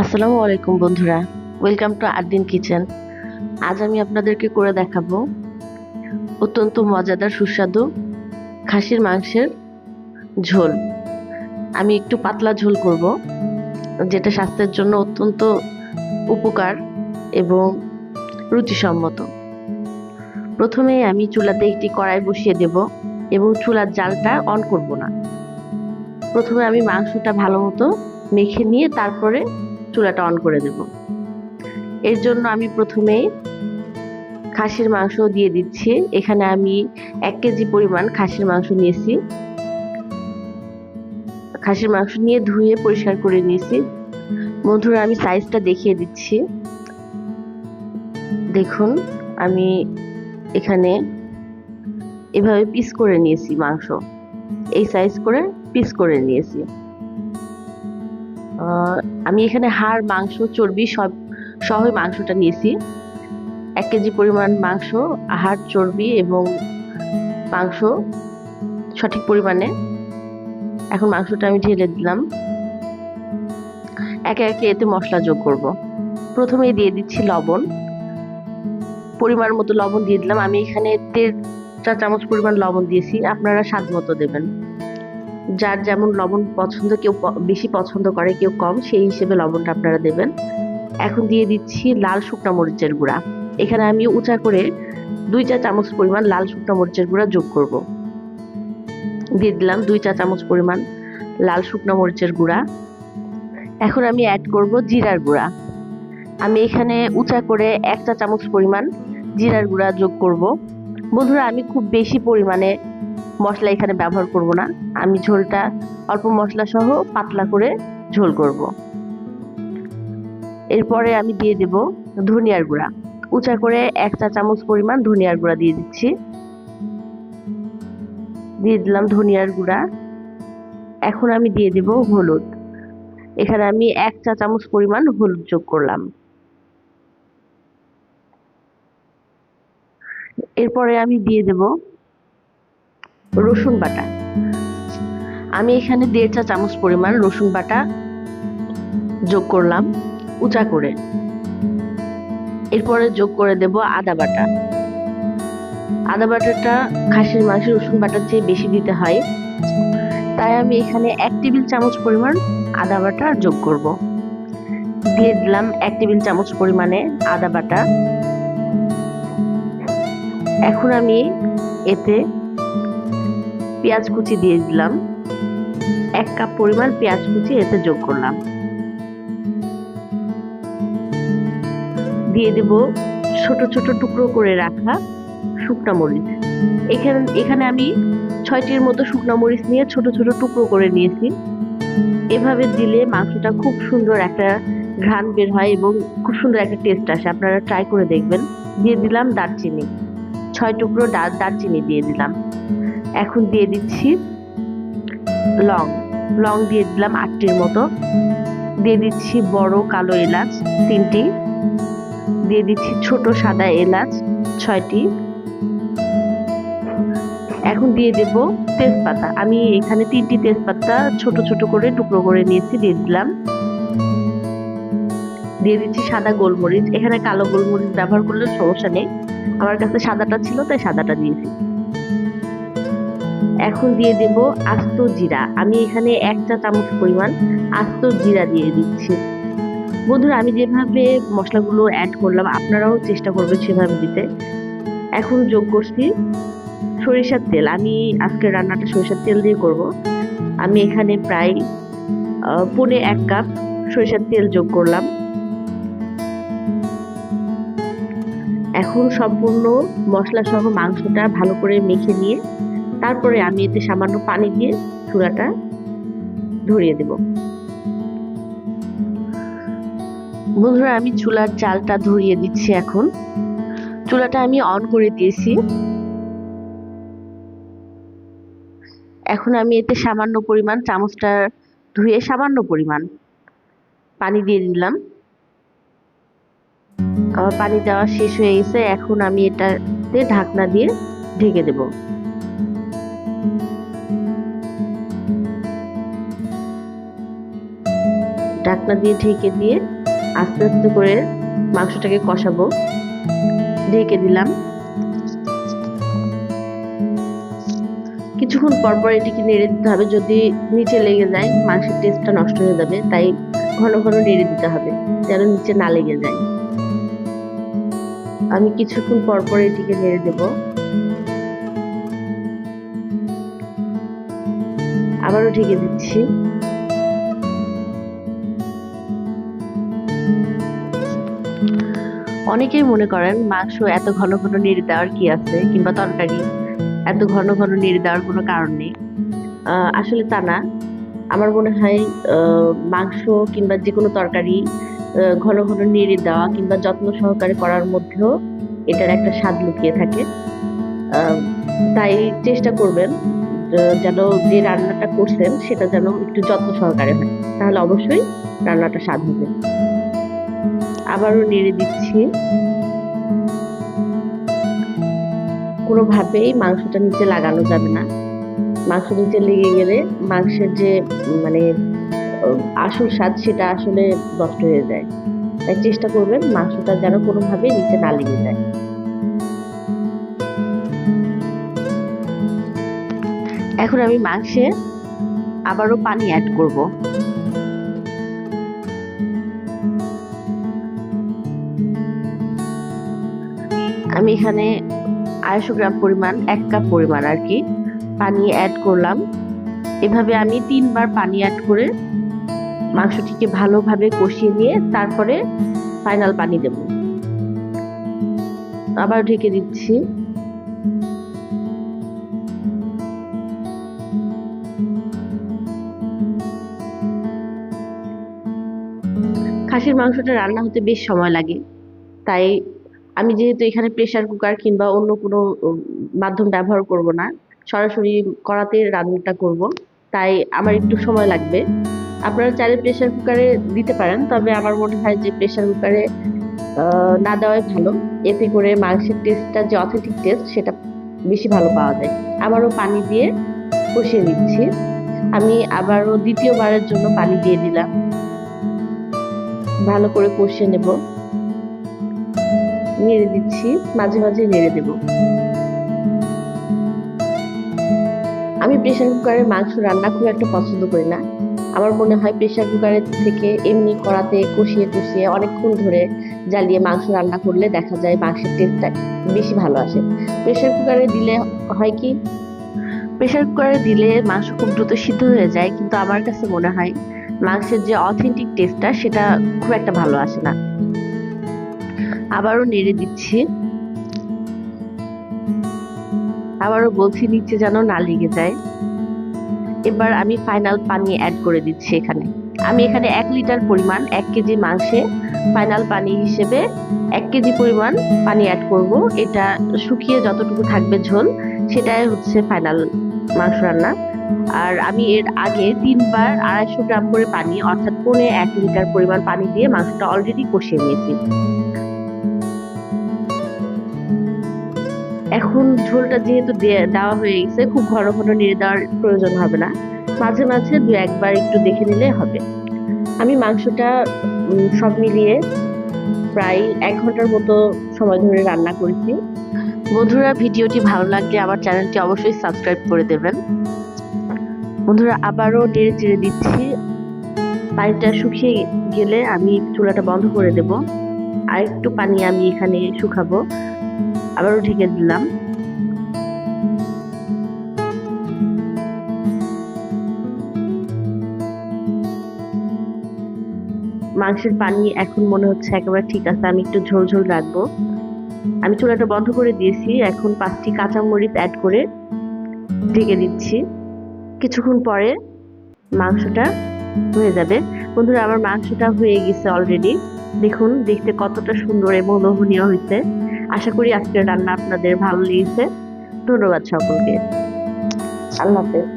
আসসালামু আলাইকুম বন্ধুরা, ওয়েলকাম টু আরদিন কিচেন। আজ আমি আপনাদেরকে করে দেখাবো অত্যন্ত মজাদার সুস্বাদু খাসির মাংসের ঝোল। আমি একটু পাতলা ঝোল করব, যেটা স্বাস্থ্যের জন্য অত্যন্ত উপকার এবং রুচিসম্মত। প্রথমে আমি চুলাতে একটি কড়াই বসিয়ে দেব এবং চুলার জালটা অন করব না। প্রথমে আমি মাংসটা ভালো মতো মেখে নিয়ে তারপরে চুলাটা অন করে দেব। এর জন্য আমি প্রথমে খাসির মাংস দিয়ে দিচ্ছি। এখানে আমি 1 কেজি পরিমাণ খাসির মাংস নিয়েছি। খাসির মাংস নিয়ে ধুয়ে পরিষ্কার করে নিয়েছি। বন্ধুরা, আমি সাইজটা দেখিয়ে দিচ্ছি। দেখুন, আমি এখানে এভাবে পিস করে নিয়েছি মাংস, এই সাইজ করে পিস করে নিয়েছি। আমি এখানে হাড়, মাংস, চর্বি সব সহ মাংসটা নিয়েছি। 1 কেজি পরিমাণ মাংস, হাড়, চর্বি এবং মাংস সঠিক পরিমাণে। এখন মাংসটা আমি ঢেলে দিলাম। একে একে এতে মশলা যোগ করব। প্রথমেই দিয়ে দিচ্ছি লবণ, পরিমাণ মতো লবণ দিয়ে দিলাম। আমি এখানে 1.5 চা চামচ পরিমাণ লবণ দিয়েছি, আপনারা স্বাদ মতো দেবেন। যার যেমন লবণ পছন্দ, কেউ বেশি পছন্দ করে, কেউ কম, সেই হিসেবে লবণটা আপনারা দেবেন। এখন দিয়ে দিচ্ছি লাল শুকনা মরিচের গুঁড়া। এখানে আমি উঁচা করে 2 চা চামচ পরিমাণ লাল শুকনা মরিচের গুঁড়া যোগ করব। দিয়ে দিলাম 2 চা চামচ পরিমাণ লাল শুকনা মরিচের গুঁড়া। এখন আমি অ্যাড করব জিরার গুঁড়া। আমি এখানে উঁচা করে 1 চা চামচ পরিমাণ জিরার গুঁড়া যোগ করব। বন্ধুরা, আমি খুব বেশি পরিমাণে মশলা এখানে ব্যবহার করব না। আমি ঝোলটা অল্প মশলা সহ পাতলা করে ঝোল করব। এরপরে আমি দিয়ে দেব ধনিয়ার গুঁড়া। উঁচা করে 1 চা চামচ পরিমাণ ধনিয়ার গুঁড়া দিয়ে দিচ্ছি। দিয়ে দিলাম ধনিয়ার গুঁড়া। এখন আমি দিয়ে দেব হলুদ। এখানে আমি 1 চা চামচ পরিমাণ হলুদ যোগ করলাম। এরপরে আমি দিয়ে দেব রসুন বাটা। আমি এখানে 1.5 চা চামচ পরিমাণ রসুন বাটা যোগ করলাম উঁচা করে। এরপরে যোগ করে দেব আদা বাটা। আদা বাটাটা খাসির মাংসে রসুন বাটার চেয়ে বেশি দিতে হয়, তাই আমি এখানে 1 টেবিল চামচ পরিমাণ আদা বাটা যোগ করব। দিয়ে দিলাম 1 টেবিল চামচ পরিমাণে আদা বাটা। এখন আমি এতে পেঁয়াজ কুচি দিয়ে দিলাম। 1 কাপ পরিমাণ পেঁয়াজ কুচি এতে যোগ করলাম। দিয়ে দেব ছোট ছোট টুকরো করে রাখা শুকনা মরিচ। এখানে আমি 6টির মতো শুকনা মরিচ নিয়ে ছোট ছোট টুকরো করে নিয়েছি। এভাবে দিলে মাংসটা খুব সুন্দর একটা ঘ্রাণ বের হয় এবং খুব সুন্দর একটা টেস্ট আসে। আপনারা ট্রাই করে দেখবেন। দিয়ে দিলাম দারচিনি, 6 টুকরো দারচিনি দিয়ে দিলাম। এখন দিয়ে দিচ্ছি লং। লং দিয়ে দিলাম 8টির মতো। দিয়ে দিচ্ছি বড় কালো এলাচ 3টি। দিয়ে দিচ্ছি ছোট সাদা এলাচ 6টি। এখন দিয়ে দেব তেজপাতা। আমি এখানে 3টি তেজপাতা ছোট ছোট করে টুকরো করে নিয়েছি, দিয়ে দিলাম। দিয়ে দিচ্ছি সাদা গোলমরিচ। এখানে কালো গোলমরিচ ব্যবহার করলে সমস্যা নেই, আমার কাছে সাদাটা ছিল তাই সাদাটা দিয়েছি। এখন দিয়ে দেব আস্ত জিরা। আমি এখানে 1 চা চামচ পরিমাণ আস্ত জিরা দিয়ে দিচ্ছি। বন্ধুরা, আমি যেভাবে মশলাগুলো অ্যাড করলাম আপনারাও চেষ্টা করবেন সেভাবে দিতে। এখন যোগ করছি সরিষার তেল। আমি আজকের রান্নাটা সরিষার তেল দিয়ে করব। আমি এখানে প্রায় 1/4 কাপ সরিষার তেল যোগ করলাম। এখন সম্পূর্ণ মশলা সহ মাংসটা ভালো করে মেখে নিয়ে তারপরে আমি এতে সামান্য পানি দিয়ে চুলাটা ধরিয়ে দেব। বন্ধুরা, আমি চুলার জালটা ধরিয়ে দিচ্ছি। এখন চুলাটা আমি অন করে দিয়েছি। এখন আমি এতে সামান্য পরিমাণ, চামচটা ধুয়ে সামান্য পরিমাণ পানি দিয়ে দিলাম। আমার পানি দেওয়া শেষ হয়ে গেছে। এখন আমি এটাতে ঢাকনা দিয়ে ঢেকে দেব। ঢাকনা দিয়ে ঢেকে দিয়ে আস্তে আস্তে করে মাংসটাকে কষাবো। ঢেকে দিলাম। কিছুক্ষণ পর পর এটিকে নেড়ে দিতে হবে, যদি নিচে লেগে যায় মাংসের টেস্টটা নষ্ট হয়ে যাবে, তাই ঘন ঘন নেড়ে দিতে হবে যেন নিচে না লেগে যায়। আমি কিছুক্ষণ পর পর এটিকে নেড়ে দেব। আবারও ঢেকে দিচ্ছি। অনেকেই মনে করেন মাংস এত ঘন ঘন নেড়ে দেওয়ার কি আছে, কিংবা তরকারি এত ঘন ঘন নেড়ে দেওয়ার কোনো কারণ নেই। আসলে তা না। আমার মনে হয় মাংস কিংবা যে কোনো তরকারি ঘন ঘন নেড়ে দেওয়া কিংবা যত্ন সহকারে করার মধ্যেও এটার একটা স্বাদ লুকিয়ে থাকে। তাই চেষ্টা করবেন যেন যে রান্নাটা করছেন সেটা যেন একটু যত্ন সহকারে হয়, তাহলে অবশ্যই রান্নাটা স্বাদ হবে। আবারও নেড়ে দিচ্ছি। কোনোভাবেই মাংসটা নিচে লাগানো যাবে না। মাংস নিচে লেগে গেলে মাংসের যে মানে আসল স্বাদ সেটা আসলে নষ্ট হয়ে যায়। তাই চেষ্টা করবেন মাংসটা যেন কোনোভাবেই নিচে না লেগে যায়। এখন আমি মাংসে আবারও পানি অ্যাড করব। আমি এখানে 250 গ্রাম পরিমাণ, 1 কাপ পরিমাণ আর কি পানি অ্যাড করলাম। এভাবে আমি 3 বার পানি অ্যাড করে মাংসটিকে ভালোভাবে কষিয়ে নিয়ে তারপরে ফাইনাল পানি দেব। আবার ঢেকে দিচ্ছি। খাসির মাংসটা রান্না হতে বেশ সময় লাগে, তাই আমি যেহেতু এখানে প্রেসার কুকার কিংবা অন্য কোনো মাধ্যম ব্যবহার করব না, সরাসরি কড়াতে রান্নাটা করব, তাই আমার একটু সময় লাগবে। আপনারা চাইলে প্রেসার কুকারে দিতে পারেন, তবে আমার মনে হয় যে প্রেসার কুকারে না দেওয়াই ভালো। এতে করে মাংসের টেস্টটা যে অথেন্টিক টেস্ট সেটা বেশি ভালো পাওয়া যায়। আবারও পানি দিয়ে কষিয়ে নিচ্ছি। আমি আবারও দ্বিতীয়বারের জন্য পানি দিয়ে দিলাম। ভালো করে কষিয়ে নেব। নেড়ে দিচ্ছি, মাঝে মাঝে নেড়ে দেব। আমি প্রেসার কুকারের মাংস রান্না খুব একটা পছন্দ করি না। আমার মনে হয় প্রেসার কুকারের থেকে এমনি কড়াতে কষিয়ে কষিয়ে অনেকক্ষণ ধরে জ্বালিয়ে মাংস রান্না করলে দেখা যায় মাংসের টেস্টটা বেশি ভালো আসে। প্রেসার কুকারে দিলে হয় কি, প্রেসার কুকারে দিলে মাংস খুব দ্রুত সিদ্ধ হয়ে যায়, কিন্তু আমার কাছে মনে হয় মাংসের যে অথেন্টিক টেস্টটা সেটা খুব একটা ভালো আসে না। আবারও নেড়ে দিচ্ছি। আবারও বলছি নিচে যেন না লেগে যায়। এবার আমি ফাইনাল পানি অ্যাড করে দিচ্ছি। আমি এখানে 1 লিটার পরিমাণ 1 কেজি মাংসে ফাইনাল পানি হিসেবে 1 কেজি পরিমাণ পানি অ্যাড করব। এটা শুকিয়ে যতটুকু থাকবে ঝোল, সেটাই হচ্ছে ফাইনাল মাংস রান্না। আর আমি এর আগে 3 বার 250 গ্রাম করে পানি, অর্থাৎ 1 লিটার পরিমাণ পানি দিয়ে মাংসটা অলরেডি কষিয়ে নিয়েছি। এখন ঝোলটা যেহেতু দেওয়া হয়ে গেছে, খুব ঘন ঘন নেড়ে দেওয়ার প্রয়োজন হবে না। মাঝে মাঝে 2-1 বার একটু দেখে নিলে হবে। আমি মাংসটা সব মিলিয়ে প্রায় 1 ঘন্টার মতো সময় ধরে রান্না করেছি। বন্ধুরা, ভিডিওটি ভালো লাগলে আমার চ্যানেলটি অবশ্যই সাবস্ক্রাইব করে দেবেন। বন্ধুরা, আবারও নেড়ে চেড়ে দিচ্ছি। পানিটা শুকিয়ে গেলে আমি চুলাটা বন্ধ করে দেব। আর একটু পানি আমি এখানে শুকাবো। আবারও ঢেকে দিলাম। মাংসের পানি এখন মনে হচ্ছে একেবারে ঠিক আছে, আমি একটু ঝোল ঝোল রাখবো। আমি চুলাটা বন্ধ করে দিয়েছি। এখন 5টি কাঁচামরিচ অ্যাড করে ঢেকে দিচ্ছি। কিছুক্ষণ পরে মাংসটা হয়ে যাবে। বন্ধুরা, আমার মাংসটা হয়ে গেছে অলরেডি। দেখুন দেখতে কতটা সুন্দর এবং লোভনীয় হয়েছে। আশা করি আজকের রান্না আপনাদের ভালো লেগেছে। ধন্যবাদ সকলকে। আল্লাহ হাফেজ।